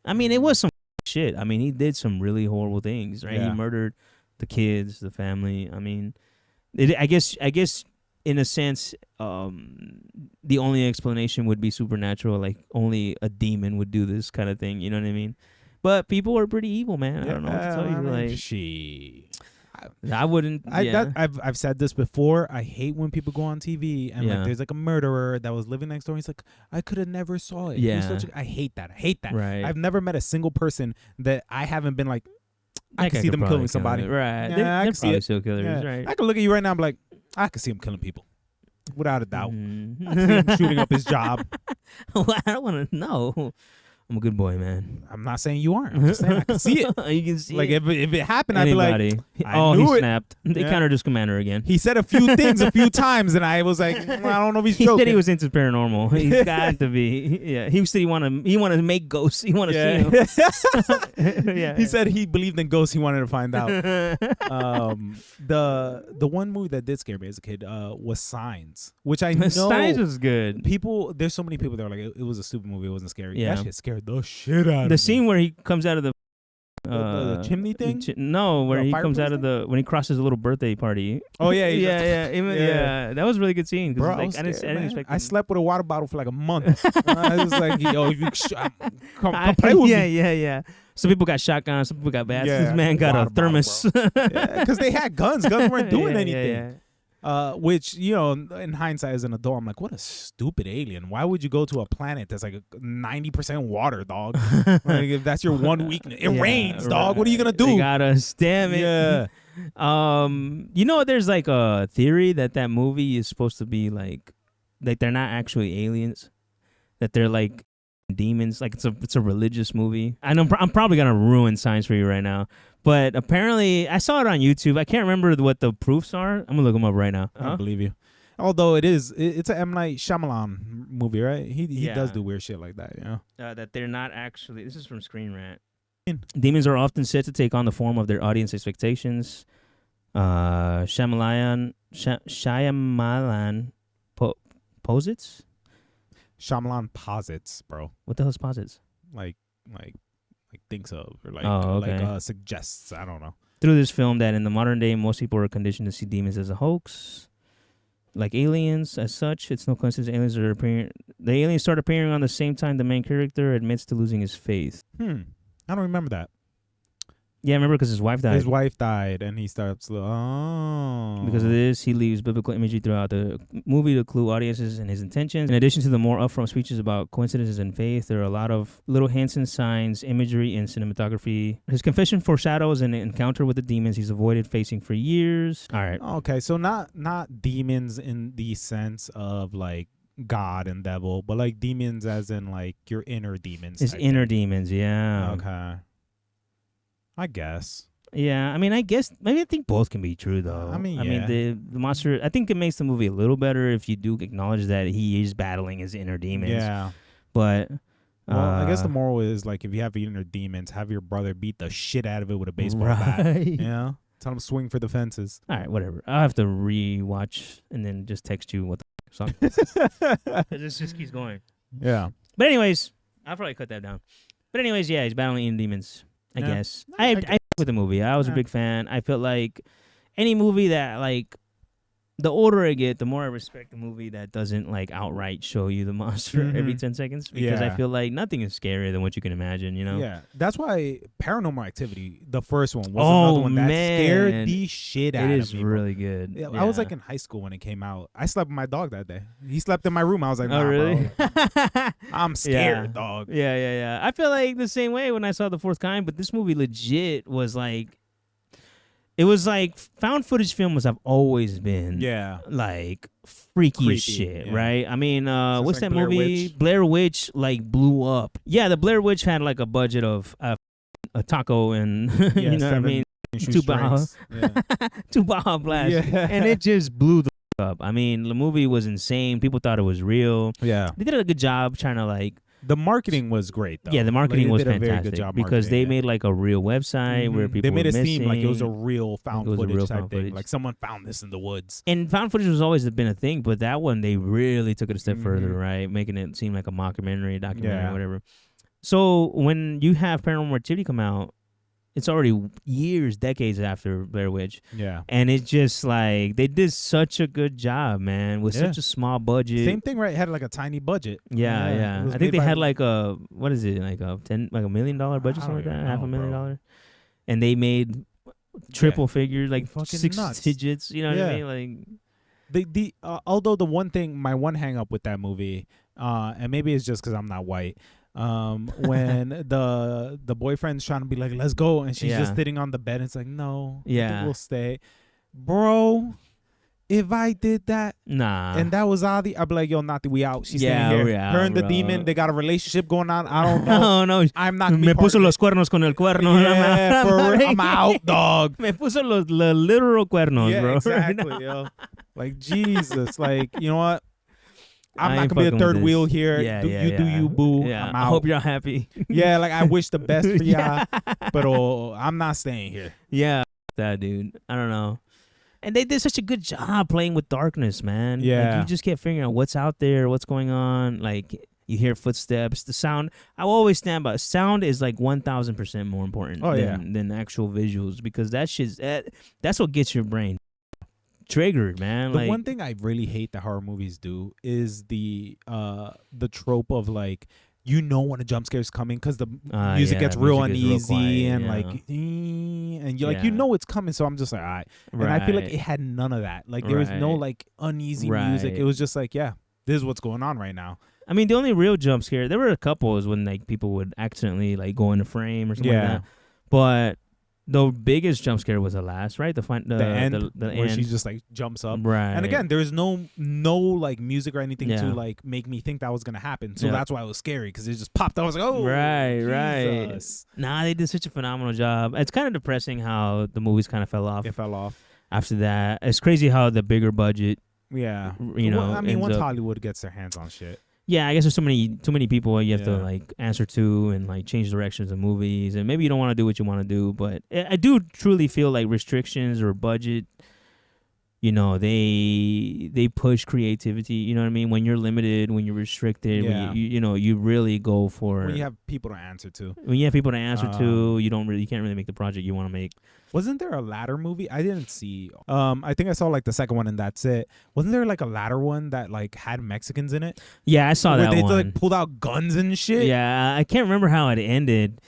S1: I mean, it was some shit. I mean, he did some really horrible things, right? He murdered the kids, the family. I mean, I guess in a sense, the only explanation would be supernatural. Like only a demon would do this kind of thing. You know what I mean? But people are pretty evil, man. I don't know what to tell you. I wouldn't.
S2: I've said this before. I hate when people go on TV and like there's like a murderer that was living next door. He's like, I could have never saw it.
S1: Yeah.
S2: I hate that.
S1: Right.
S2: I've never met a single person that I haven't been like, I can see them killing somebody.
S1: Right.
S2: Yeah, I can see it.
S1: Serial killers.
S2: Yeah.
S1: Right.
S2: I can look at you right now and be like, I can see him killing people. Without a doubt. I can see him shooting up his job.
S1: Well, I don't want to know. I'm a good boy, man.
S2: I'm not saying you aren't. I'm just saying I can see it.
S1: You can see
S2: like
S1: it.
S2: If it happened, I'd be like, I
S1: he
S2: knew it.
S1: snapped. They countered his commander again.
S2: He said a few things a few times, and I was like, I don't know if he's joking.
S1: He said he was into paranormal. He's got to be. Yeah. He said he wanted to make ghosts. He wanted to see them.
S2: He said he believed in ghosts. He wanted to find out. The one movie that did scare me as a kid was Signs, which I know
S1: Signs was good.
S2: There's so many people that were like, it was a stupid movie. It wasn't scary.
S1: Yeah.
S2: That shit scared the shit out of me.
S1: The scene where he comes out of the
S2: chimney thing?
S1: Where he comes out of when he crosses a little birthday party.
S2: Oh yeah,
S1: yeah. That was a really good scene.
S2: Bro,
S1: like, I didn't expect.
S2: I slept with a water bottle for like a month. I was like, yo, come play with me.
S1: Yeah. Some people got shotguns. Some people got bats.
S2: Yeah,
S1: This man got a thermos.
S2: Because they had guns. Guns weren't doing anything. Which, in hindsight as an adult, I'm like, what a stupid alien. Why would you go to a planet that's like 90% water, dog? Like, if that's your one weakness. It rains, dog. What are you going to do?
S1: They got us. Damn it.
S2: Yeah.
S1: There's like a theory that movie is supposed to be like they're not actually aliens. That they're like demons. Like it's a religious movie. I'm probably going to ruin science for you right now. But apparently, I saw it on YouTube. I can't remember what the proofs are. I'm going to look them up right now.
S2: I believe you. Although it's an M. Night Shyamalan movie, right? He does do weird shit like that,
S1: that they're not actually... This is from Screen Rant. Demons are often said to take on the form of their audience expectations. Shyamalan posits?
S2: Shyamalan posits, bro.
S1: What the hell is posits?
S2: Like thinks of or like suggests. I don't know.
S1: Through this film, that in the modern day, most people are conditioned to see demons as a hoax, like aliens. As such, it's no coincidence the aliens start appearing on the same time the main character admits to losing his faith.
S2: I don't remember that.
S1: Yeah, I remember because his wife died.
S2: His wife died, and he starts. Oh.
S1: Because of this, he leaves biblical imagery throughout the movie to clue audiences and his intentions. In addition to the more upfront speeches about coincidences and faith, there are a lot of little hints and signs, imagery, and cinematography. His confession foreshadows an encounter with the demons he's avoided facing for years. All right.
S2: Okay, so not demons in the sense of like God and devil, but like demons as in like your inner demons.
S1: His inner demons, yeah.
S2: Okay. I guess.
S1: Yeah, I mean, I guess maybe I think both can be true though.
S2: I mean,
S1: the monster. I think it makes the movie a little better if you do acknowledge that he is battling his inner demons.
S2: Yeah.
S1: But
S2: well, I guess the moral is like if you have inner demons, have your brother beat the shit out of it with a baseball bat. You know, tell him swing for the fences.
S1: All right, whatever. I'll have to rewatch and then just text you what the song. This just keeps going.
S2: Yeah.
S1: But anyways, I'll probably cut that down. But anyways, yeah, he's battling inner demons. I guess. I with the movie. I was a big fan. I felt like any movie that like the older I get, the more I respect the movie that doesn't like outright show you the monster every 10 seconds because I feel like nothing is scarier than what you can imagine, you know?
S2: Yeah. That's why Paranormal Activity, the first one, was another one that scared the shit out of me.
S1: It is really good.
S2: Yeah. I was like in high school when it came out. I slept with my dog that day. He slept in my room. I was like, nah,
S1: really?
S2: bro. I'm scared, dog.
S1: Yeah. I feel like the same way when I saw The Fourth Kind, but this movie legit was like, it was like found footage films have always been like freaky as shit, right? I mean, what's
S2: like
S1: that movie? Blair Witch like blew up. Yeah, the Blair Witch had like a budget of a taco and you know what I mean? Two Baja Blast. And it just blew the up. I mean, the movie was insane. People thought it was real.
S2: Yeah.
S1: They did a good job trying to like
S2: the marketing was great, though.
S1: Yeah, the marketing was
S2: did
S1: fantastic.
S2: A very good job
S1: because they made like a real website where people
S2: they made
S1: were
S2: it seem like it was a
S1: missing.
S2: real found footage type thing. Like someone found this in the woods.
S1: And found footage was always been a thing, but that one they really took it a step further, right? Making it seem like a mockumentary, documentary, whatever. So when you have Paranormal Activity come out, it's already years, decades after Blair Witch.
S2: Yeah.
S1: And it's just like they did such a good job, man, with such a small budget.
S2: Same thing, right? It had like a tiny budget.
S1: Yeah. I think they had like a what is it? Like $1 million budget, something like that, $500,000. And they made triple figures, like six digits, you know what I mean? Like
S2: although the one thing, my one hang up with that movie, and maybe it's just because I'm not white. When the boyfriend's trying to be like, let's go, and she's just sitting on the bed, and it's like, no, I think we'll stay, bro. If I did that, and that was Adi, I'd be like, yo, Nati, we out. She's staying here. Her and the demon, they got a relationship going on. I don't know.
S1: No,
S2: I'm not gonna be
S1: Me puso los cuernos con el cuerno.
S2: Yeah, I'm out, dog.
S1: Me puso los literal cuernos, bro.
S2: Exactly, yo. Like, Jesus. Like, you know what? I'm not gonna be a third wheel here. You do you, boo. I'm out.
S1: I hope you're happy.
S2: Like I wish the best for y'all, but I'm not staying here.
S1: Yeah, that dude. I don't know. And they did such a good job playing with darkness, man.
S2: Yeah,
S1: like, you just kept figuring out what's out there, what's going on. Like you hear footsteps, the sound. I will always stand by. Sound is like 1,000% more important than actual visuals because that's what gets your brain triggered, man.
S2: The one thing I really hate that horror movies do is the trope of like, you know, when a jump scare is coming because the music gets real uneasy and like, and you're like, you know it's coming. So I'm just like, all right. And I feel like it had none of that. Like there was no like uneasy music. It was just like, this is what's going on right now.
S1: I mean, the only real jump scare, there were a couple is when like people would accidentally like go into frame or something like that. But the biggest jump scare was the last, right? The end
S2: where she just like jumps up,
S1: right?
S2: And again, there's no like music or anything to like make me think that was gonna happen. So that's why it was scary because it just popped. I was like, oh,
S1: right. Nah, they did such a phenomenal job. It's kind of depressing how the movies kind of fell off.
S2: It fell off
S1: after that. It's crazy how the bigger budget,
S2: you
S1: know.
S2: Well, I mean, once Hollywood gets their hands on shit.
S1: Yeah, I guess there's too many people you have to like answer to and like change directions of movies, and maybe you don't want to do what you want to do, but I do truly feel like restrictions or budget, you know, they push creativity. You know what I mean? When you're limited, when you're restricted, when you know, you really go for
S2: when you have people to answer to.
S1: When you have people to answer to, you can't really make the project you want to make.
S2: Wasn't there a ladder movie? I didn't see. I think I saw like the second one and that's it. Wasn't there like a ladder one that like had Mexicans in it?
S1: Yeah, I saw that one.
S2: Where they like pulled out guns and shit.
S1: Yeah, I can't remember how it ended,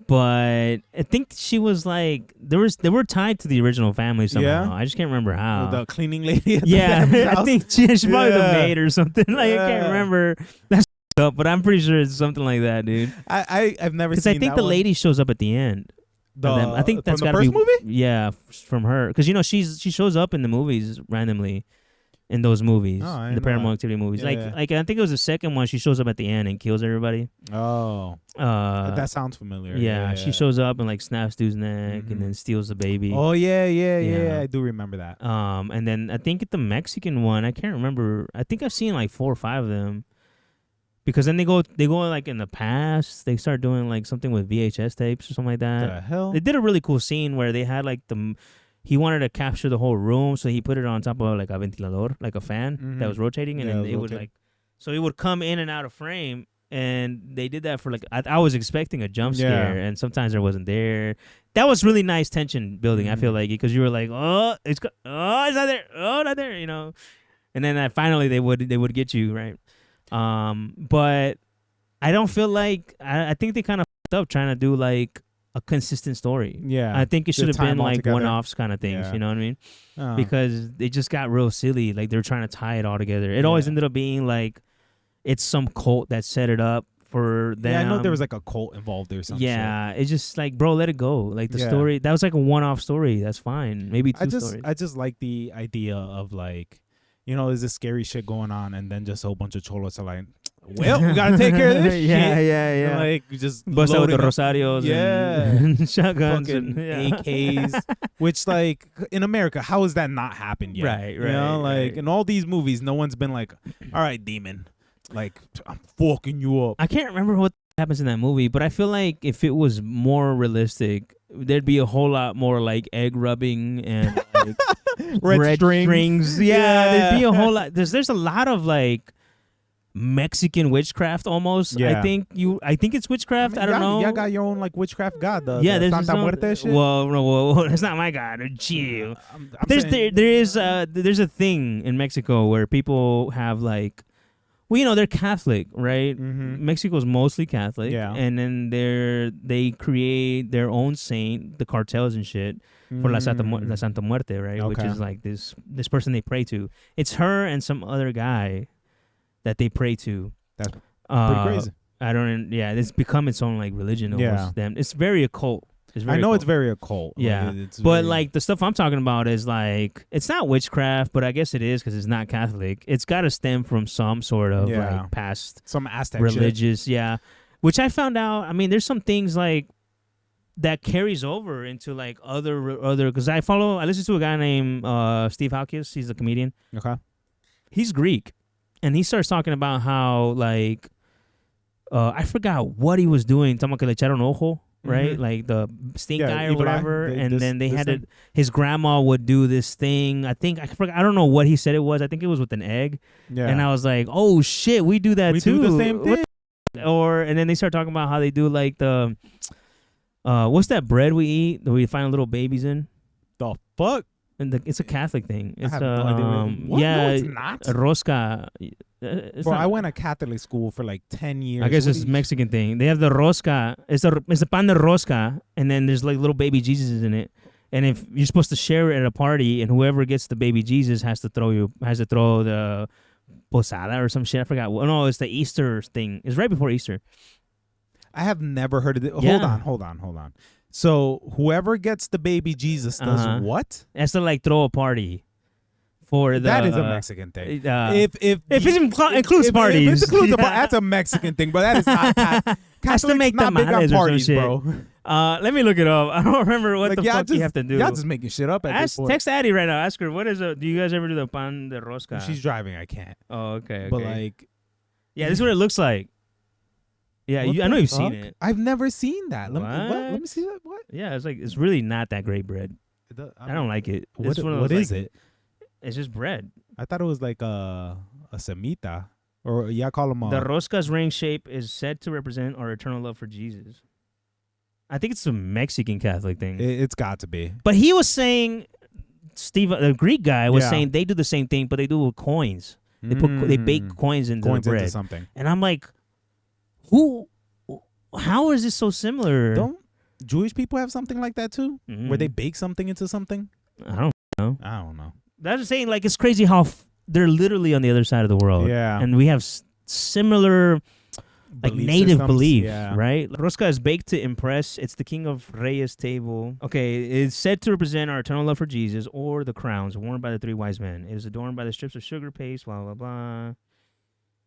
S1: But I think she was like they were tied to the original family somehow.
S2: Yeah?
S1: I just can't remember how.
S2: The cleaning lady at the
S1: yeah,
S2: family's
S1: I
S2: house?
S1: think she's probably the
S2: Yeah.
S1: maid or something. Like I can't
S2: Yeah.
S1: remember. That's up, but I'm pretty sure it's something like that, dude.
S2: I've never
S1: Because
S2: seen
S1: I think
S2: that
S1: the
S2: one.
S1: lady shows up at the end. I think that's
S2: from the
S1: gotta
S2: first
S1: be
S2: movie?
S1: Yeah, from her. Because she shows up in the movies randomly. In those movies,
S2: Oh, I
S1: the
S2: didn't know
S1: Paranormal
S2: that.
S1: Activity movies,
S2: Yeah.
S1: like I think it was the second one. She shows up at the end and kills everybody.
S2: Oh,
S1: That
S2: that sounds familiar.
S1: yeah, she shows up and like snaps dude's neck
S2: Mhm.
S1: and then steals the baby.
S2: Oh yeah.
S1: Yeah.
S2: I do remember that.
S1: And then I think at the Mexican one, I can't remember. I think I've seen like 4 or 5 of them. Because then they go like in the past. They start doing like something with VHS tapes or something like that.
S2: The hell?
S1: They did a really cool scene where they had like he wanted to capture the whole room, so he put it on top of like a ventilador, like a fan that was rotating, and
S2: Yeah,
S1: then it would like, so it would come in and out of frame. And they did that for like I was expecting a jump scare, and sometimes there wasn't there. That was really nice tension building. I feel like because you were like, it's not there, not there, And then finally they would get you right. But I don't feel like I think they kind of fucked up trying to do like a consistent story.
S2: Yeah.
S1: I think it should have been like
S2: altogether.
S1: one-offs kind of things.
S2: Yeah.
S1: You know what I mean? Because they just got real silly. Like they're trying to tie it all together. It always ended up being like it's some cult that set it up for them.
S2: Yeah, I know there was like a cult involved or something.
S1: Yeah, it's just like, bro, let it go. Like the story, that was like a one-off story. That's fine. Maybe two stories.
S2: I just like the idea of like, there's this scary shit going on, and then just a whole bunch of cholos are like, well, we gotta take care of this shit.
S1: Yeah.
S2: Like just
S1: bust out with the
S2: loading up-
S1: rosarios
S2: Yeah.
S1: and shotguns
S2: fucking
S1: and
S2: AKs, which like in America, how has that not happened yet?
S1: Right,
S2: You know, like
S1: right.
S2: in all these movies, no one's been like, all right, demon, like I'm fucking you up.
S1: I can't remember what happens in that movie, but I feel like if it was more realistic, there'd be a whole lot more like egg rubbing and like
S2: Red
S1: strings. Yeah,
S2: Yeah.
S1: there'd be a whole lot. There's a lot of like Mexican witchcraft almost.
S2: Yeah.
S1: I think it's witchcraft. I don't know.
S2: Y'all got your own like witchcraft god, the
S1: there's
S2: Santa
S1: some-
S2: Muerte shit.
S1: Well, no, that's not my god. Chill.
S2: I'm
S1: There's a thing in Mexico where people have like, well, they're Catholic, right? Mexico's mostly Catholic,
S2: Yeah.
S1: and then they create their own saint, the cartels and shit, for La Santa Muerte, right? Which
S2: Okay.
S1: is like this person they pray to. It's her and some other guy that they pray to.
S2: That's pretty crazy.
S1: I don't. Yeah, it's become its own like religion almost.
S2: Yeah.
S1: Them. It's very occult.
S2: I know it's very occult.
S1: Yeah,
S2: it's
S1: but
S2: very-
S1: like the stuff I'm talking about is like it's not witchcraft, but I guess it is because it's not Catholic. It's got to stem from some sort of like past
S2: some Aztec
S1: religious,
S2: shit.
S1: which I found out. I mean, there's some things like that carries over into like other because I listen to a guy named Steve Halkias. He's a comedian.
S2: Okay.
S1: He's Greek, and he starts talking about how like I forgot what he was doing. Talking about que le echaron ojo. Right, like the stink eye or
S2: evil eye.
S1: whatever, and then they
S2: this
S1: had
S2: thing.
S1: his grandma would do this thing. I forgot. I don't know what he said it was. I think it was with an egg,
S2: Yeah.
S1: and I was like, "Oh shit, we do that
S2: we
S1: too."
S2: do the same
S1: What
S2: thing.
S1: and then they start talking about how they do like the, what's that bread we eat that we find little babies in?
S2: The fuck?
S1: And it's a Catholic thing. It's
S2: have no idea what-
S1: yeah,
S2: no, it's not.
S1: rosca. It's
S2: Bro,
S1: not-
S2: I went to Catholic school for like 10 years.
S1: I guess
S2: What
S1: it's
S2: do you-
S1: Mexican thing. They have the rosca. It's a pan de rosca, and then there's like little baby Jesuses in it. And if you're supposed to share it at a party, and whoever gets the baby Jesus has to throw the posada or some shit. I forgot. No, it's the Easter thing. It's right before Easter.
S2: I have never heard of it.
S1: Yeah.
S2: Hold on. So whoever gets the baby Jesus does
S1: Uh-huh.
S2: what?
S1: Has to like throw a party for the.
S2: That is a Mexican thing.
S1: If it includes
S2: if
S1: parties,
S2: it includes
S1: yeah.
S2: that's a Mexican thing, but that is not.
S1: Has to make
S2: not big on
S1: tamales or some
S2: parties,
S1: shit.
S2: bro.
S1: Let me look it up. I don't remember what
S2: Like,
S1: the
S2: y'all
S1: fuck you
S2: just-
S1: have to do.
S2: Y'all just making shit up at this point.
S1: Text Addie right now. Ask her what is do you guys ever do the pan de rosca?
S2: If she's driving, I can't.
S1: Oh, okay.
S2: But like,
S1: yeah, this is what it looks like. Yeah,
S2: what
S1: I know
S2: the
S1: you've seen
S2: fuck?
S1: it.
S2: I've never seen that. Let
S1: What?
S2: me see that. What?
S1: Yeah, it's really not that great bread. I don't like it.
S2: What,
S1: It's one of
S2: what
S1: those,
S2: is
S1: like,
S2: it?
S1: It's just bread.
S2: I thought it was like a semita, or y'all call them
S1: The rosca's ring shape is said to represent our eternal love for Jesus. I think it's a Mexican Catholic thing.
S2: It's got to be.
S1: But he was saying, Steve, the Greek guy was
S2: Yeah.
S1: saying they do the same thing, but they do it with coins. They bake coins into the bread.
S2: into something.
S1: And I'm like, how is this so similar?
S2: Jewish people have something like that too, where they bake something into something.
S1: I don't know.
S2: That's
S1: just saying, like, it's crazy how they're literally on the other side of the world.
S2: Yeah,
S1: and we have similar. Like
S2: belief
S1: native
S2: systems,
S1: belief,
S2: yeah.
S1: right? Rosca is baked to impress. It's the king of Reyes table. Okay, it's said to represent our eternal love for Jesus or the crowns worn by the three wise men. It is adorned by the strips of sugar paste, blah, blah, blah.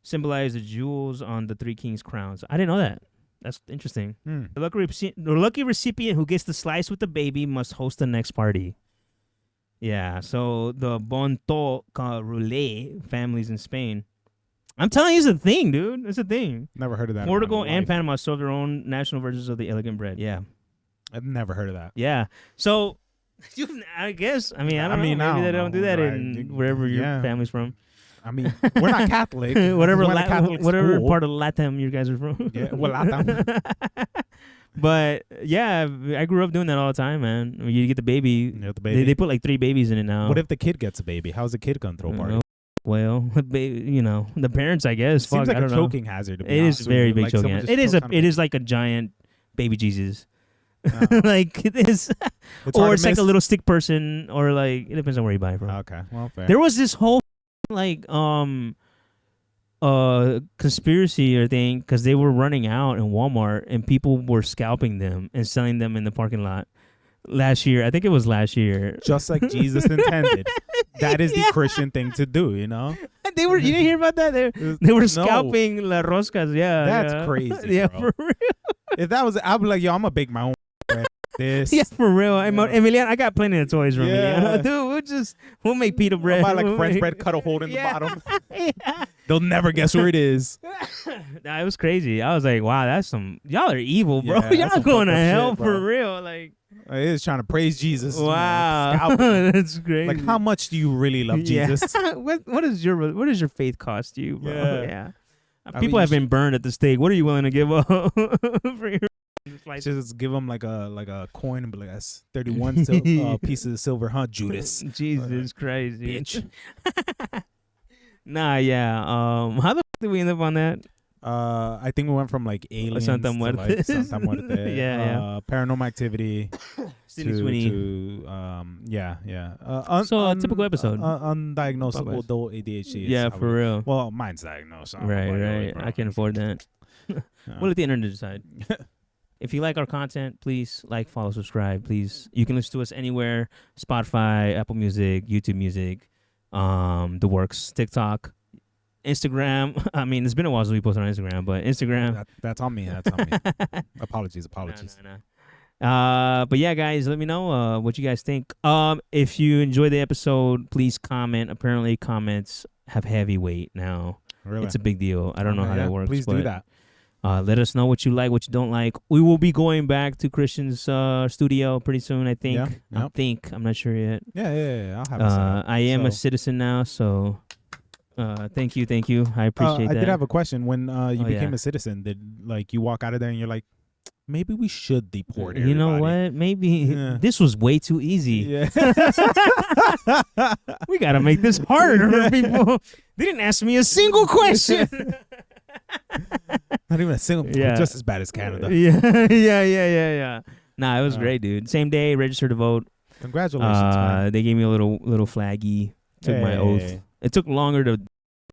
S1: Symbolize the jewels on the three kings' crowns. I didn't know that. That's interesting. The lucky recipient who gets the slice with the baby must host the next party. Yeah, so the Bonto Roulette families in Spain. I'm telling you, it's a thing, dude. It's a thing.
S2: Never heard of that.
S1: Portugal and Panama serve their own national versions of the elegant bread. Yeah.
S2: I've never heard of that.
S1: Yeah. So, I guess, I don't know. Maybe they don't do that in wherever your family's from.
S2: I mean, we're not Catholic.
S1: whatever
S2: Catholic
S1: whatever part of Latam you guys are from.
S2: Yeah, well, Latam.
S1: But, yeah, I grew up doing that all the time, man. You get the baby. They put like 3 babies in it now.
S2: What if the kid gets a baby? How's the kid going to throw a party?
S1: Well, the parents, I guess.
S2: It seems like a choking hazard.
S1: It is very big choking hazard. It is like a giant baby Jesus. Like it is, or it's like a little stick person, or like it depends on where you buy it from.
S2: Okay, well, fair.
S1: There was this whole like conspiracy or thing because they were running out in Walmart and people were scalping them and selling them in the parking lot. Last year, I think it was last year.
S2: Just like Jesus intended. That is the Christian thing to do, you know?
S1: You didn't hear about that? They were scalping La Roscas, yeah.
S2: That's crazy,
S1: yeah,
S2: bro.
S1: for real.
S2: If that was, I'd be like, yo, I'm going to bake my own bread. This.
S1: Yeah, for real. Emiliano, I got plenty of toys from Emiliano. Dude, we'll make pita bread.
S2: I'll buy like French bread, cut a hole in the bottom.
S1: Yeah.
S2: They'll never guess where it is.
S1: Nah, it was crazy. I was like, wow, y'all are evil, bro.
S2: Yeah,
S1: y'all going to hell
S2: shit,
S1: for real. Like,
S2: it is trying to praise Jesus.
S1: Wow, that's crazy.
S2: Like, how much do you really love Jesus?
S1: what does your faith cost you, bro? Yeah. People have been burned at the stake. What are you willing to give up for your
S2: just give them like a coin and be like, that's 31 pieces of silver, huh, Judas?
S1: Jesus Christ,
S2: bitch.
S1: Nah, yeah. How the fuck did we end up on that?
S2: I think we went from like aliens
S1: Santa
S2: to like Santa Muerte.
S1: Yeah.
S2: Paranormal Activity.
S1: Sidney Sweeney. So a typical episode.
S2: Undiagnosed adult ADHD.
S1: Yeah, for real.
S2: Well, mine's diagnosed.
S1: Right. I can afford that. We'll let the internet decide. If you like our content, please like, follow, subscribe. Please, you can listen to us anywhere: Spotify, Apple Music, YouTube Music, the works, TikTok, Instagram. I mean, it's been a while since we posted on Instagram, but Instagram.
S2: That's on me. Apologies.
S1: No. But yeah, guys, let me know what you guys think. If you enjoyed the episode, please comment. Apparently, comments have heavy weight now.
S2: Really?
S1: It's a big deal. I don't know how that works.
S2: Please do that.
S1: Let us know what you like, what you don't like. We will be going back to Christian's studio pretty soon, I think.
S2: Yeah.
S1: I'm not sure yet.
S2: Yeah. I'll have it.
S1: I am a citizen now, so thank you. I appreciate that.
S2: I did have a question. When you became a citizen, did like you walk out of there and you're like, maybe we should deport everybody?
S1: You know what? Maybe this was way too easy.
S2: Yeah.
S1: We got to make this harder for people. They didn't ask me a single question.
S2: Not even a single. Just as bad as Canada.
S1: Yeah. Nah, it was great, dude. Same day, registered to vote.
S2: Congratulations, man.
S1: They gave me a little flaggy. Took my oath. It took longer to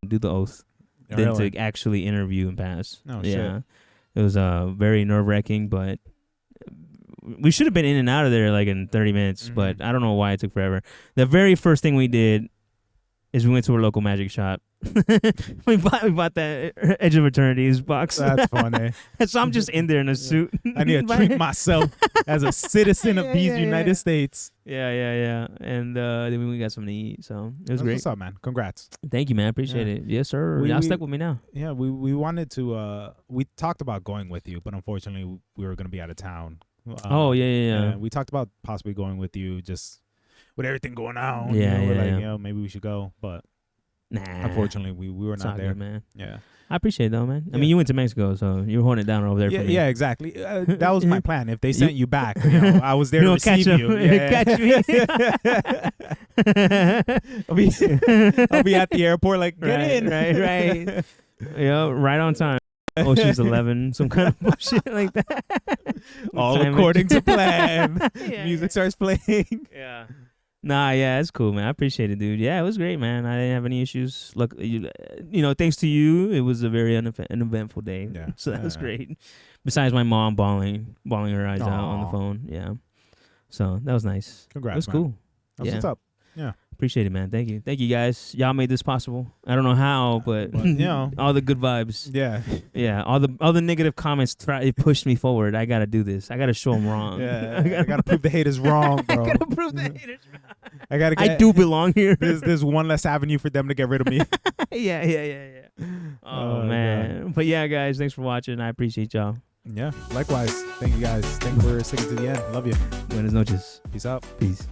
S1: do the oath than to actually interview and pass.
S2: Oh, shit.
S1: It was very nerve-wracking, but we should have been in and out of there like in 30 minutes, but I don't know why it took forever. The very first thing we did is we went to our local magic shop. we bought that Edge of Eternity's box.
S2: That's funny.
S1: So I'm just in there in a suit.
S2: I need to treat myself as a citizen of these United States.
S1: Yeah. And then we got something to eat, so it was great.
S2: What's up, man? Congrats.
S1: Thank you, man. Appreciate it. Yes, sir. Y'all stuck with me now.
S2: Yeah, we wanted to. We talked about going with you, but unfortunately, we were going to be out of town.
S1: Yeah.
S2: We talked about possibly going with you, just with everything going on. Maybe we should go, but.
S1: Nah.
S2: Unfortunately, we were not there,
S1: good, man.
S2: Yeah.
S1: I appreciate it, though, man. I mean, you went to Mexico, so you were holding it down over there for me.
S2: Yeah, exactly. That was my plan. If they sent you back, I was there to receive you.
S1: Catch me.
S2: I'll be at the airport like, get in.
S1: Right. Yeah, right on time. Ocean's 11, some kind of bullshit like that.
S2: All according to plan.
S1: Yeah,
S2: Music starts playing.
S1: Yeah. Nah, yeah, it's cool, man. I appreciate it, dude. Yeah, it was great, man. I didn't have any issues. Look, you know, thanks to you, it was a very uneventful day.
S2: Yeah.
S1: So that was great. Besides my mom bawling her eyes out on the phone. Yeah. So that was nice.
S2: Congrats,
S1: it was
S2: man.
S1: cool.
S2: That's what's up. Yeah.
S1: Appreciate it, man. Thank you. Thank you, guys. Y'all made this possible. I don't know how, but
S2: you know,
S1: all the good vibes.
S2: Yeah.
S1: Yeah. All the negative comments, it pushed me forward. I got to do this. I got to show them wrong.
S2: Yeah. I got to prove the haters wrong, bro.
S1: I got to prove the haters wrong.
S2: I
S1: do belong here.
S2: There's one less avenue for them to get rid of me.
S1: Yeah. Oh, man. God. But yeah, guys, thanks for watching. I appreciate y'all.
S2: Yeah. Likewise. Thank you, guys. Thank you for sticking to the end. Love you.
S1: Buenas noches.
S2: Peace out.
S1: Peace.